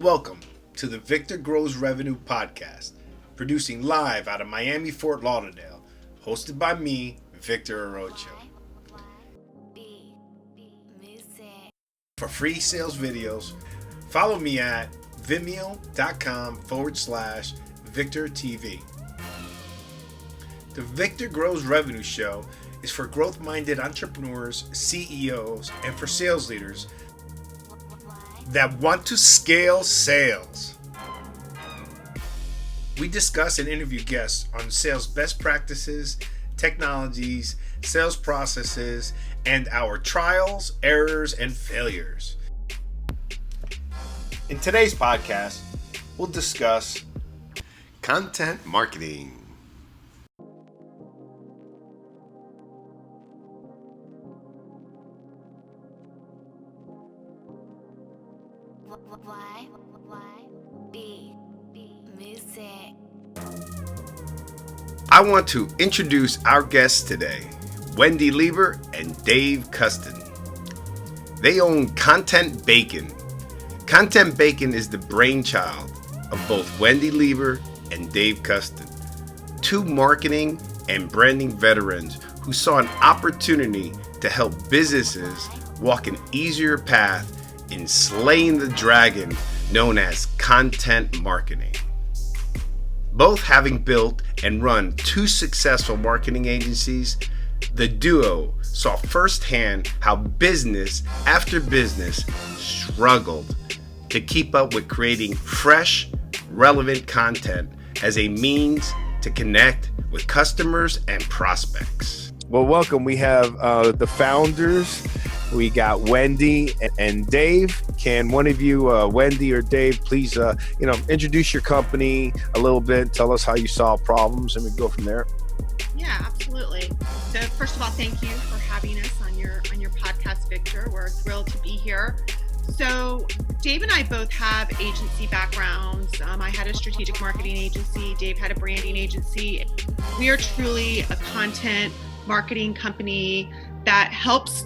Welcome to the Victor Grows Revenue podcast, producing live out of Miami, Fort Lauderdale, hosted by me, Victor Arocho. For free sales videos, follow me at vimeo.com/VictorTV. The Victor Grows Revenue Show is for growth-minded entrepreneurs, CEOs, and for sales leaders that want to scale sales. We discuss and interview guests on sales best practices, technologies, sales processes, and our trials, errors, and failures. In today's podcast, we'll discuss content marketing. I want to introduce our guests today, Wendy Lieber and Dave Custon. They own Content Bacon. Content Bacon is the brainchild of both Wendy Lieber and Dave Custon, two marketing and branding veterans who saw an opportunity to help businesses walk an easier path in slaying the dragon known as content marketing. Both having built and run two successful marketing agencies, the duo saw firsthand how business after business struggled to keep up with creating fresh, relevant content as a means to connect with customers and prospects. Well, welcome. We have the founders. We got Wendy and Dave. Can one of you, Wendy or Dave, please, introduce your company a little bit, tell us how you solve problems, and we go from there. Yeah, absolutely. So first of all, thank you for having us on your podcast, Victor. We're thrilled to be here. So Dave and I both have agency backgrounds. I had a strategic marketing agency. Dave had a branding agency. We are truly a content marketing company that helps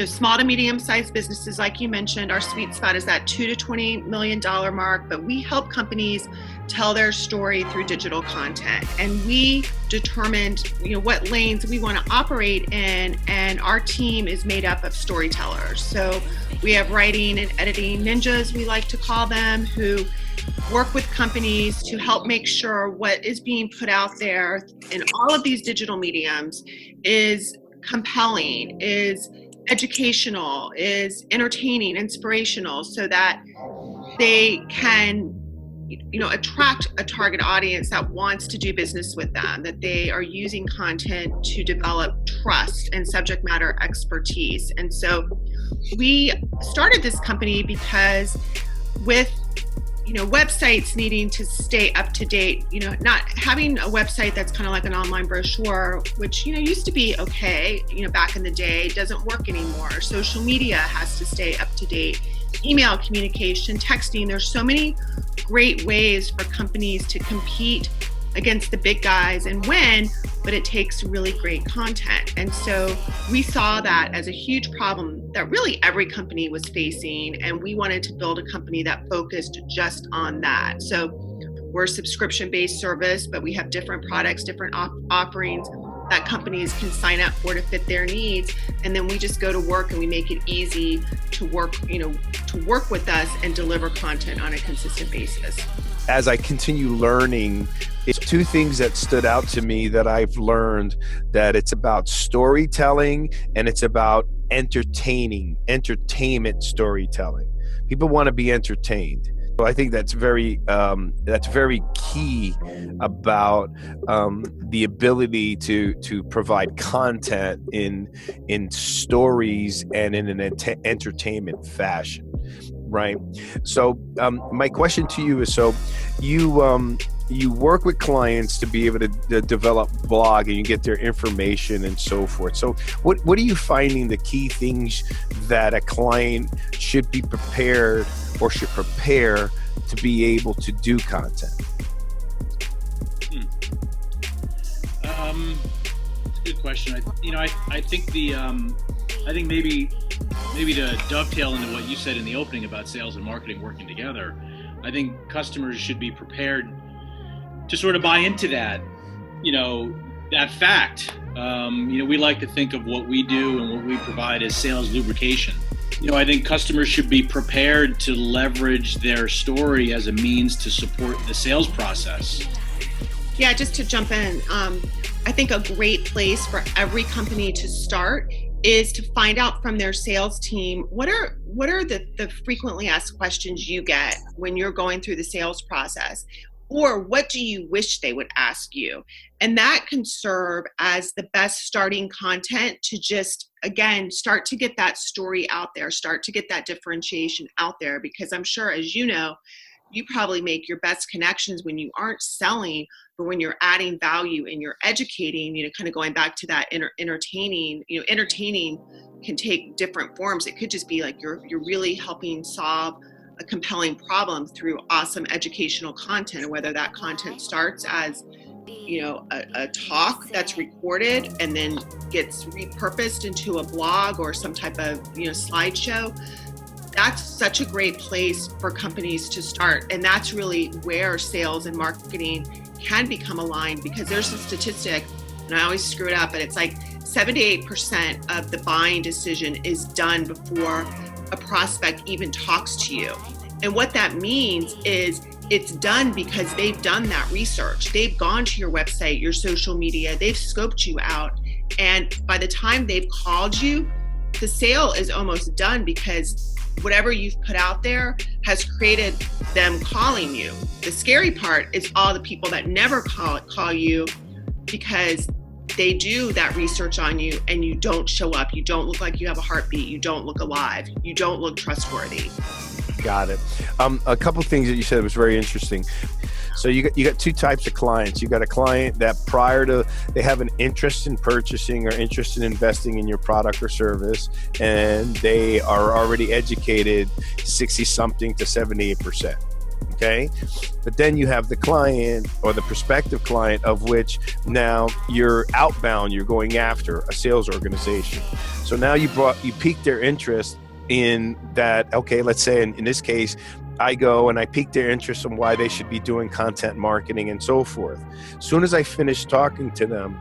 small to medium-sized businesses, like you mentioned. Our sweet spot is that $2 to $20 million mark, but we help companies tell their story through digital content. And we determined, what lanes we want to operate in, and our team is made up of storytellers. So we have writing and editing ninjas, we like to call them, who work with companies to help make sure what is being put out there in all of these digital mediums is compelling, is educational, is entertaining, inspirational, so that they can attract a target audience that wants to do business with them, that they are using content to develop trust and subject matter expertise. And so we started this company because with websites needing to stay up to date, not having a website that's kind of like an online brochure, which, used to be okay, back in the day, doesn't work anymore. Social media has to stay up to date. Email communication, texting, there's so many great ways for companies to compete against the big guys and win, but it takes really great content. And so we saw that as a huge problem that really every company was facing, and we wanted to build a company that focused just on that. So we're a subscription-based service, but we have different products, different offerings that companies can sign up for to fit their needs. And then we just go to work and we make it easy to work with us and deliver content on a consistent basis. As I continue learning, it's two things that stood out to me that I've learned: that it's about storytelling and it's about entertainment storytelling. People want to be entertained. So I think that's very key about the ability to provide content in stories and in an entertainment fashion. Right. So my question to you is, so you work with clients to be able to develop blog, and you get their information and so forth. So what are you finding the key things that a client should be prepared or should prepare to be able to do content? It's a good question. I think maybe to dovetail into what you said in the opening about sales and marketing working together, I think customers should be prepared to sort of buy into that, that fact. We like to think of what we do and what we provide as sales lubrication. I think customers should be prepared to leverage their story as a means to support the sales process. Yeah, just to jump in, I think a great place for every company to start is to find out from their sales team, what are the frequently asked questions you get when you're going through the sales process? Or what do you wish they would ask you? And that can serve as the best starting content to just, again, start to get that story out there, start to get that differentiation out there. Because I'm sure, as you know, you probably make your best connections when you aren't selling, but when you're adding value and you're educating, kind of going back to that entertaining, entertaining can take different forms. It could just be like you're really helping solve a compelling problem through awesome educational content, whether that content starts as a talk that's recorded and then gets repurposed into a blog or some type of slideshow. That's such a great place for companies to start, and that's really where sales and marketing can become aligned, because there's a statistic, and I always screw it up, but it's like 78% of the buying decision is done before a prospect even talks to you. And what that means is it's done because they've done that research. They've gone to your website, your social media, they've scoped you out. And by the time they've called you, the sale is almost done, because whatever you've put out there has created them calling you. The scary part is all the people that never call you because they do that research on you and you don't show up. You don't look like you have a heartbeat. You don't look alive. You don't look trustworthy. Got it. A couple things that you said was very interesting. So you got two types of clients. You got a client that prior to, they have an interest in purchasing or interest in investing in your product or service, and they are already educated 60 something to 78%. Okay. But then you have the client or the prospective client of which now you're outbound, you're going after a sales organization. So now you piqued their interest in that. Okay, let's say in this case, I go and I pique their interest in why they should be doing content marketing and so forth. As soon as I finish talking to them,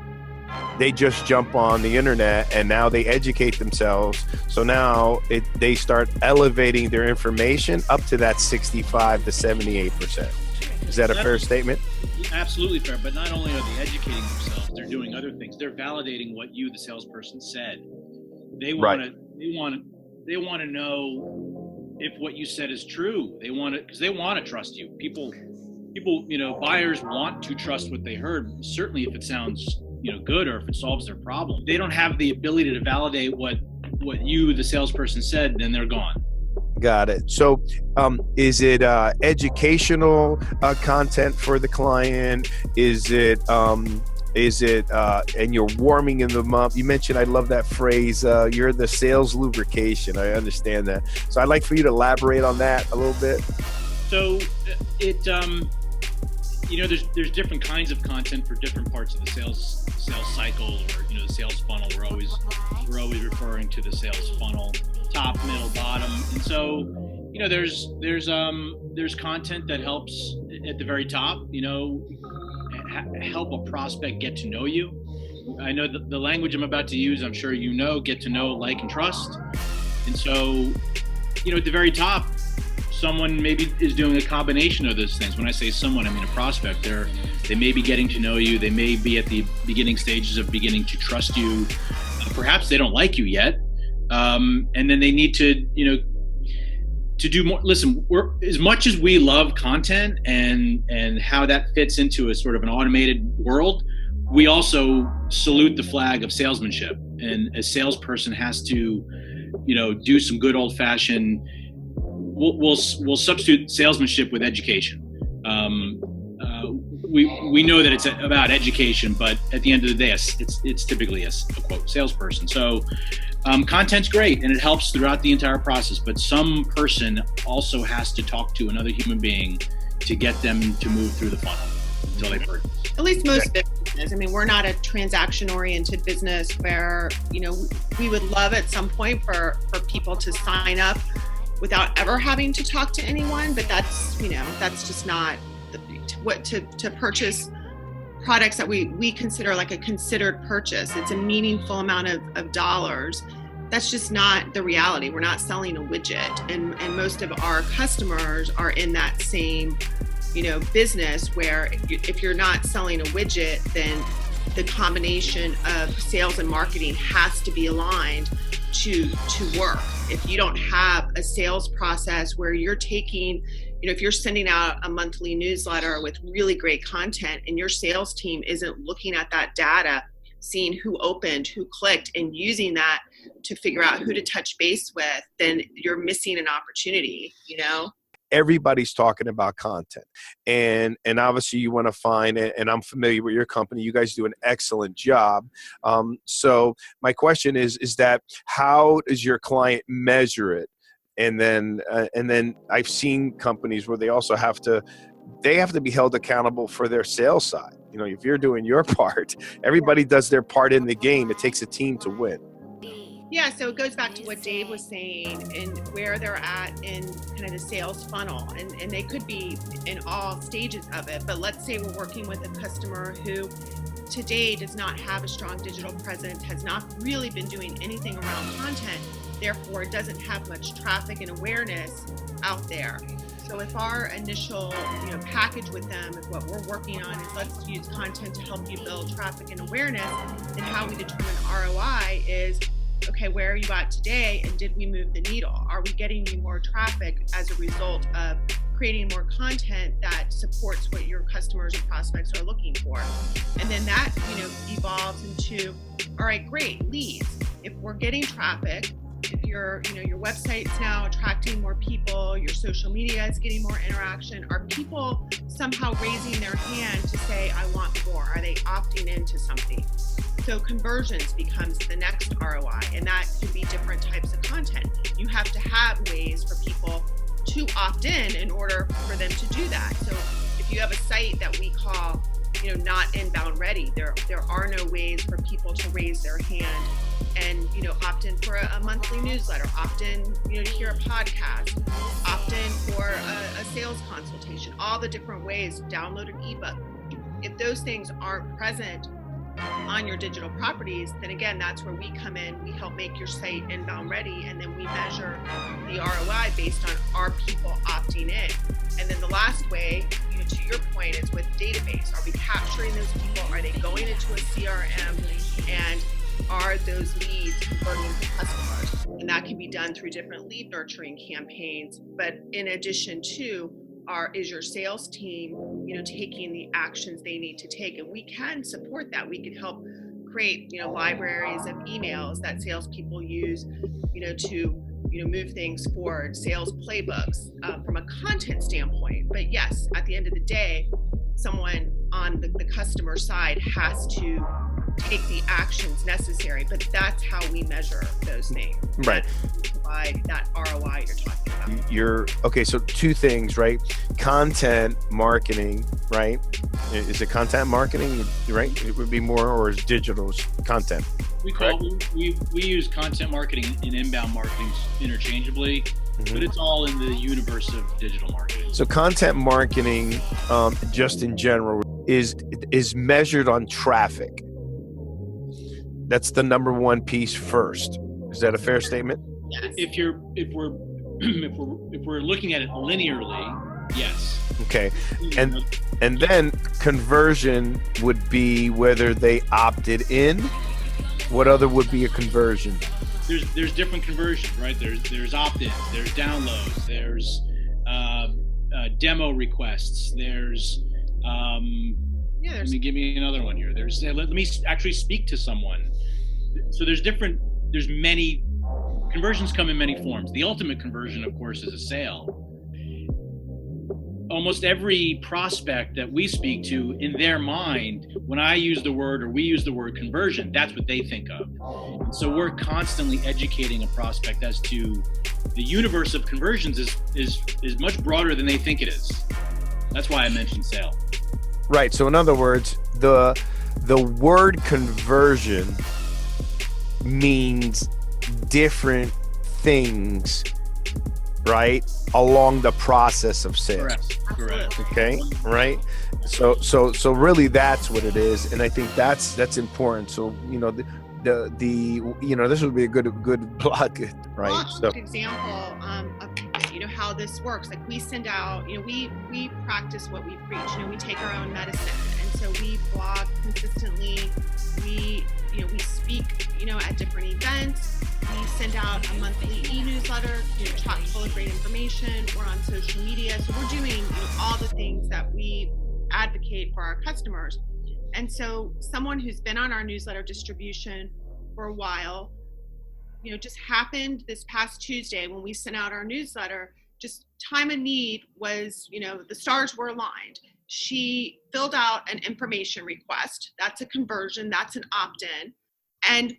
they just jump on the internet and now they educate themselves. So now they start elevating their information up to that 65 to 78%. Is that a fair statement? Absolutely fair. But not only are they educating themselves, they're doing other things. They're validating what you, the salesperson, said. They want to know if what you said is true. They want to, because they want to trust you. People, buyers want to trust what they heard. Certainly, if it sounds good or if it solves their problem. They don't have the ability to validate what you, the salesperson, said, then they're gone. Got it. So is it educational content for the client? Is it and you're warming them up? You mentioned, I love that phrase, you're the sales lubrication. I understand that. So I'd like for you to elaborate on that a little bit. So there's different kinds of content for different parts of the sales cycle, or the sales funnel. We're always referring to the sales funnel, top, middle, bottom. And so there's content that helps at the very top, help a prospect get to know you. I know the language I'm about to use, I'm sure get to know, like, and trust. And so at the very top, someone maybe is doing a combination of those things. When I say someone, I mean a prospect. They may be getting to know you. They may be at the beginning stages of beginning to trust you. Perhaps they don't like you yet. And then they need to do more. Listen, as much as we love content and how that fits into a sort of an automated world, we also salute the flag of salesmanship. And a salesperson has to, do some good old fashioned. We'll substitute salesmanship with education. We know that it's about education, but at the end of the day, it's typically a quote salesperson. So content's great and it helps throughout the entire process, but some person also has to talk to another human being to get them to move through the funnel until they've heard. At least most businesses. I mean, we're not a transaction-oriented business where, we would love at some point for people to sign up without ever having to talk to anyone. But that's just not to purchase products that we consider like a considered purchase. It's a meaningful amount of dollars. That's just not the reality. We're not selling a widget, and most of our customers are in that same business where if you're not selling a widget, then the combination of sales and marketing has to be aligned to work. If you don't have a sales process where you're taking, if you're sending out a monthly newsletter with really great content and your sales team isn't looking at that data, seeing who opened, who clicked, and using that to figure out who to touch base with, then you're missing an opportunity, Everybody's talking about content, and obviously you want to find it. And I'm familiar with your company. You guys do an excellent job. So my question is that how does your client measure it? And then I've seen companies where they also have to be held accountable for their sales side. If you're doing your part, everybody does their part in the game. It takes a team to win. Yeah, so it goes back to what Dave was saying and where they're at in kind of the sales funnel. And they could be in all stages of it. But let's say we're working with a customer who today does not have a strong digital presence, has not really been doing anything around content, therefore doesn't have much traffic and awareness out there. So if our initial package with them, if what we're working on is let's use content to help you build traffic and awareness, then how we determine ROI is, okay, where are you at today, and did we move the needle? Are we getting you more traffic as a result of creating more content that supports what your customers and prospects are looking for? And then that evolves into, all right, great, leads. If we're getting traffic, if your website's now attracting more people, your social media is getting more interaction, are people somehow raising their hand to say, I want more? Are they opting into something? So conversions becomes the next ROI, and that could be different types of content. You have to have ways for people to opt in order for them to do that. So if you have a site that we call, not inbound ready, there are no ways for people to raise their hand and, opt in for a monthly newsletter, opt in, to hear a podcast, opt in for a sales consultation, all the different ways, download an ebook. If those things aren't present on your digital properties, then again, that's where we come in. We help make your site inbound ready, and then we measure the ROI based on our people opting in. And then the last way, to your point, is with database. Are we capturing those people? Are they going into a CRM? And are those leads converting to customers? And that can be done through different lead nurturing campaigns. But in addition to, is your sales team, taking the actions they need to take? And we can support that. We can help create, libraries of emails that salespeople use, to, move things forward, sales playbooks from a content standpoint. But yes, at the end of the day, someone on the customer side has to take the actions necessary, but that's how we measure those things. Right. Provide that ROI you're talking about. Okay, so two things, right? Content marketing, right? Is it content marketing, right? It would be more, or is digital content? We use content marketing and inbound marketing interchangeably, but it's all in the universe of digital marketing. So content marketing, just in general, is measured on traffic. That's the number one piece first. Is that a fair statement? Yes. If we're looking at it linearly, yes. Okay. And then conversion would be whether they opted in. What other would be a conversion? There's different conversions, right? There's opt-ins, there's downloads, there's demo requests, there's let me give me another one here. Let me actually speak to someone. So there's many conversions come in many forms. The ultimate conversion, of course, is a sale. Almost every prospect that we speak to, in their mind, when I use the word, or we use the word conversion, that's what they think of. And so we're constantly educating a prospect as to the universe of conversions is much broader than they think it is. That's why I mentioned sale. Right. So in other words, the word conversion means different things right, along the process of sales. Correct. Okay, right. So really, that's what it is, and I think that's important. So the this would be a good blog, right? Well, So an example of how this works. Like we send out, we practice what we preach. We take our own medicine, and so we blog consistently. We speak at different events. We send out a monthly e-newsletter, chock full of great information. We're on social media, so we're doing all the things that we advocate for our customers. And so someone who's been on our newsletter distribution for a while, just happened this past Tuesday when we sent out our newsletter, just time of need was, the stars were aligned. She filled out an information request. That's a conversion. That's an opt-in. And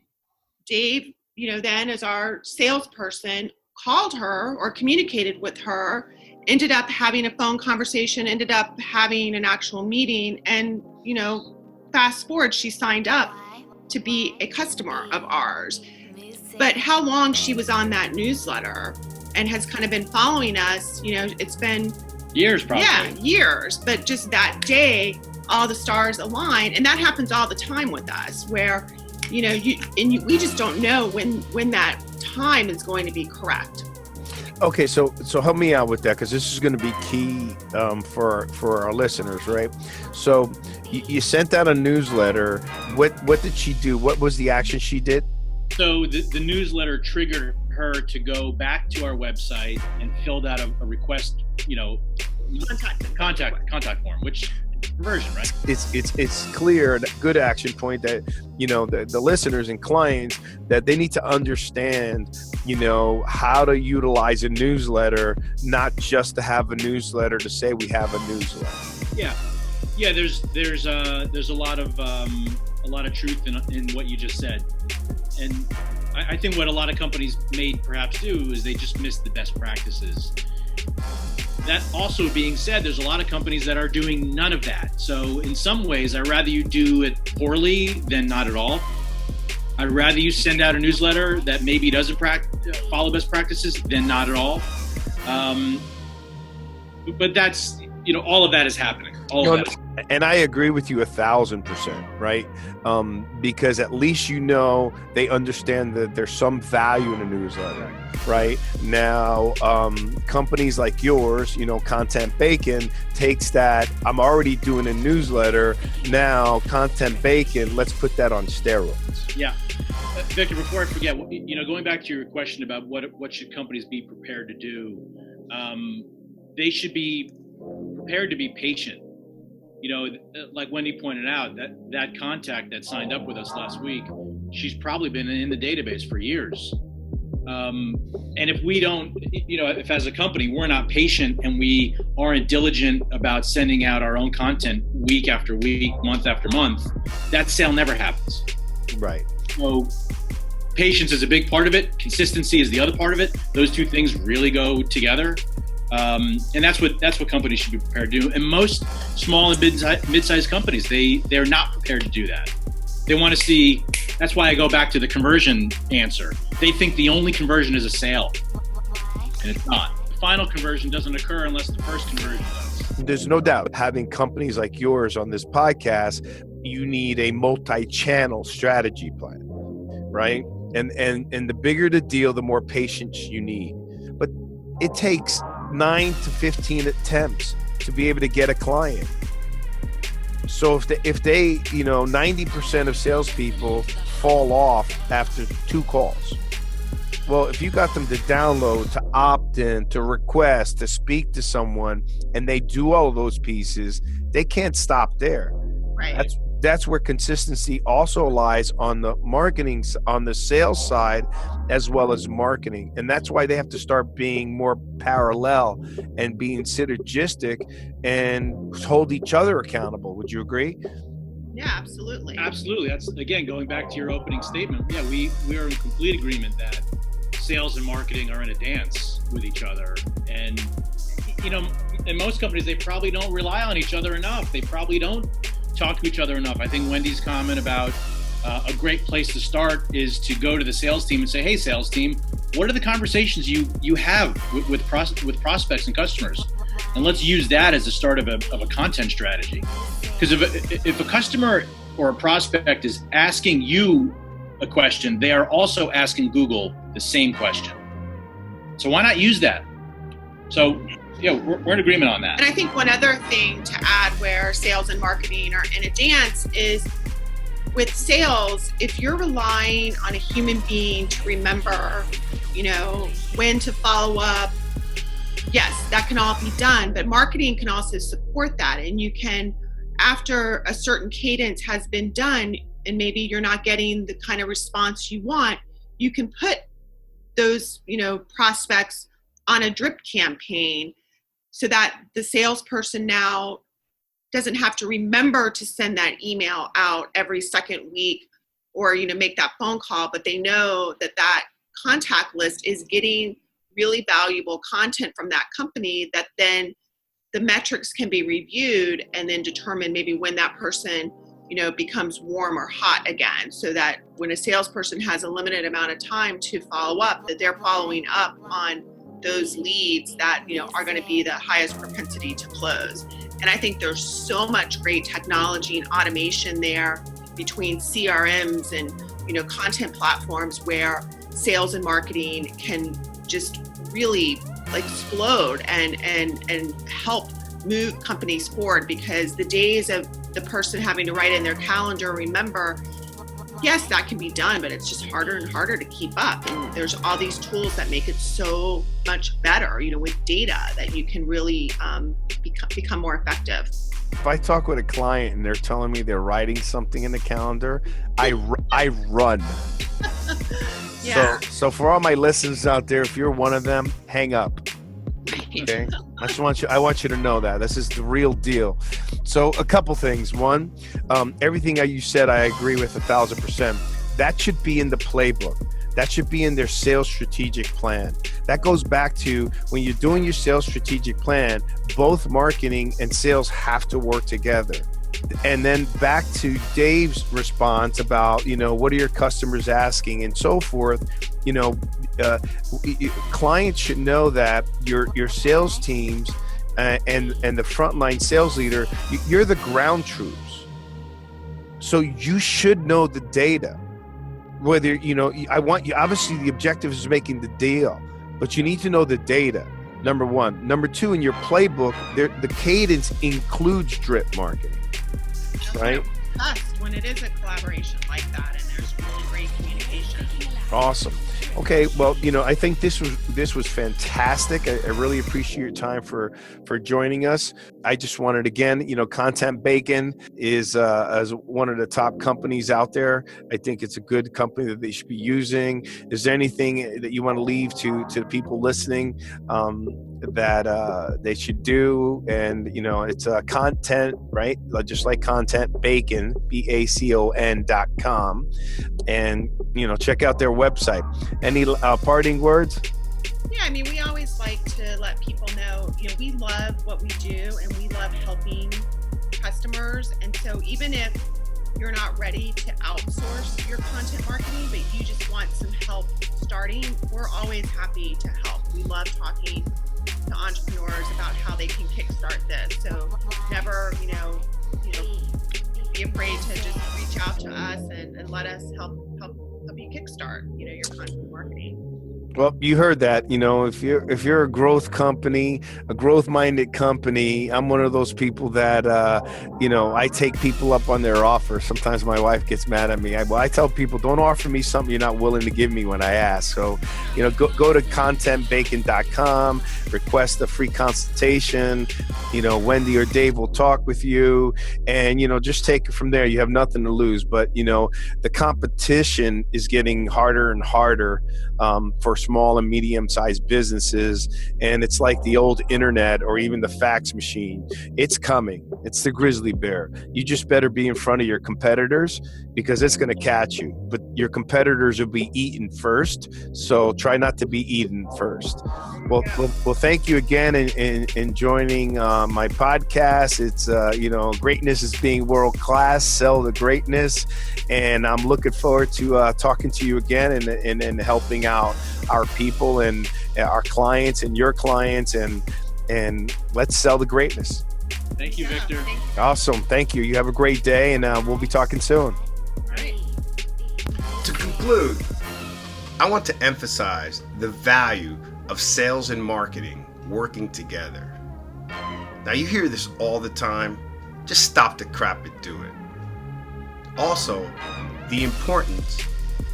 Dave, then as our salesperson, called her or communicated with her, ended up having a phone conversation, ended up having an actual meeting. And, fast forward, she signed up to be a customer of ours. But how long she was on that newsletter and has kind of been following us, it's been years, probably. Yeah, years. But just that day, all the stars align. And that happens all the time with us where, we just don't know when that time is going to be correct. okay, so help me out with that, because this is going to be key for our listeners, right? So you sent out a newsletter. What did she do? What was the action she did? So the newsletter triggered her to go back to our website and filled out a request, contact form, which conversion, right? It's clear, good action point that the listeners and clients, that they need to understand how to utilize a newsletter, not just to have a newsletter to say we have a newsletter. Yeah. There's a lot of truth in what you just said, and I think what a lot of companies may perhaps do is they just miss the best practices. That also being said, there's a lot of companies that are doing none of that. So in some ways, I'd rather you do it poorly than not at all. I'd rather you send out a newsletter that maybe doesn't follow best practices than not at all. But that's, all of that is happening. And I agree with you 1,000%, right? Because at least they understand that there's some value in a newsletter, right? Now, companies like yours, Content Bacon, takes that, I'm already doing a newsletter, now Content Bacon, let's put that on steroids. Yeah. Victor, before I forget, going back to your question about what should companies be prepared to do, they should be prepared to be patient. Like Wendy pointed out, that contact that signed up with us last week, she's probably been in the database for years. And if we don't, if as a company we're not patient and we aren't diligent about sending out our own content week after week, month after month, that sale never happens. Right. So patience is a big part of it. Consistency is the other part of it. Those two things really go together. And that's what companies should be prepared to do. And most small and mid-sized companies, they're not prepared to do that. They want to see. That's why I go back to the conversion answer. They think the only conversion is a sale, and it's not. The final conversion doesn't occur unless the first conversion does. There's no doubt, having companies like yours on this podcast, you need a multi-channel strategy plan, right? And the bigger the deal, the more patience you need. But it takes 9 to 15 attempts to be able to get a client. So if they 90% of salespeople fall off after 2 calls. Well, if you got them to download, to opt in, to request, to speak to someone, and they do all of those pieces, they can't stop there. Right. That's where consistency also lies on the marketing, on the sales side, as well as marketing. And that's why they have to start being more parallel and being synergistic and hold each other accountable. Would you agree? Yeah, absolutely. Absolutely. That's, again, going back to your opening statement. Yeah, we are in complete agreement that sales and marketing are in a dance with each other. And, in most companies, they probably don't rely on each other enough. They probably don't talk to each other enough. I think Wendy's comment about a great place to start is to go to the sales team and say, hey, sales team, what are the conversations you have with prospects and customers? And let's use that as the start of a content strategy. Because if a customer or a prospect is asking you a question, they are also asking Google the same question. So why not use that? So we're in agreement on that. And I think one other thing to add where sales and marketing are in a dance is with sales, if you're relying on a human being to remember, when to follow up, yes, that can all be done, but marketing can also support that. And you can, after a certain cadence has been done, and maybe you're not getting the kind of response you want, you can put those, prospects on a drip campaign so that the salesperson now doesn't have to remember to send that email out every second week or, make that phone call, but they know that contact list is getting really valuable content from that company, that then the metrics can be reviewed and then determine maybe when that person, becomes warm or hot again, so that when a salesperson has a limited amount of time to follow up, that they're following up on those leads that, are going to be the highest propensity to close. And I think there's so much great technology and automation there between CRMs and, content platforms where sales and marketing can just really explode and help move companies forward, because the days of the person having to write in their calendar, remember, yes, that can be done, but it's just harder and harder to keep up. And there's all these tools that make it so much better, with data that you can really become more effective. If I talk with a client and they're telling me they're writing something in the calendar, I run. Yeah. So for all my listeners out there, if you're one of them, hang up. Okay. I want you to know that this is the real deal. So a couple things. One, everything that you said, I agree with 1,000%. That should be in the playbook. That should be in their sales strategic plan. That goes back to when you're doing your sales strategic plan, both marketing and sales have to work together. And then back to Dave's response about, what are your customers asking and so forth. Clients should know that your sales teams and the frontline sales leader, you're the ground troops. So you should know the data. Whether, I want you, obviously the objective is making the deal, but you need to know the data, number one. Number two, in your playbook, the cadence includes drip marketing, right? When it is a collaboration like that and there's really great communication. Awesome. Okay, well, I think this was fantastic. I really appreciate your time for joining us. I just wanted, again, Content Bacon is as one of the top companies out there. I think it's a good company that they should be using. Is there anything that you want to leave to the people listening that they should do? And it's content, right? Just like Content Bacon, BACON.com, and check out their website. Any parting words? Yeah, we always like to let people know, we love what we do and we love helping customers. And so even if you're not ready to outsource your content marketing, but you just want some help starting, we're always happy to help. We love talking to entrepreneurs about how they can kickstart this. So never, be afraid to just reach out to us and let us help you kickstart, your content marketing. Well, you heard that. If you're a growth company, a growth-minded company, I'm one of those people that I take people up on their offer. Sometimes my wife gets mad at me. I tell people, don't offer me something you're not willing to give me when I ask. So, go to contentbacon.com, request a free consultation. Wendy or Dave will talk with you, and just take it from there. You have nothing to lose. But the competition is getting harder and harder for small and medium-sized businesses, and it's like the old internet or even the fax machine. It's coming. It's the grizzly bear. You just better be in front of your competitors because it's going to catch you. But your competitors will be eaten first, so try not to be eaten first. Well, thank you again in joining my podcast. It's greatness is being world class. Sell the greatness, and I'm looking forward to talking to you again and helping out our people and our clients and your clients, and let's sell the greatness. Thank you, Victor. Awesome. Thank you. You have a great day, and we'll be talking soon. Right. To conclude, I want to emphasize the value of sales and marketing working together. Now, you hear this all the time. Just stop the crap and do it. Also, the importance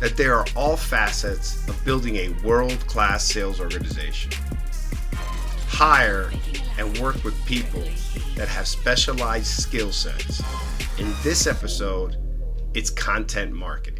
that there are all facets of building a world-class sales organization. Hire and work with people that have specialized skill sets. In this episode, it's content marketing.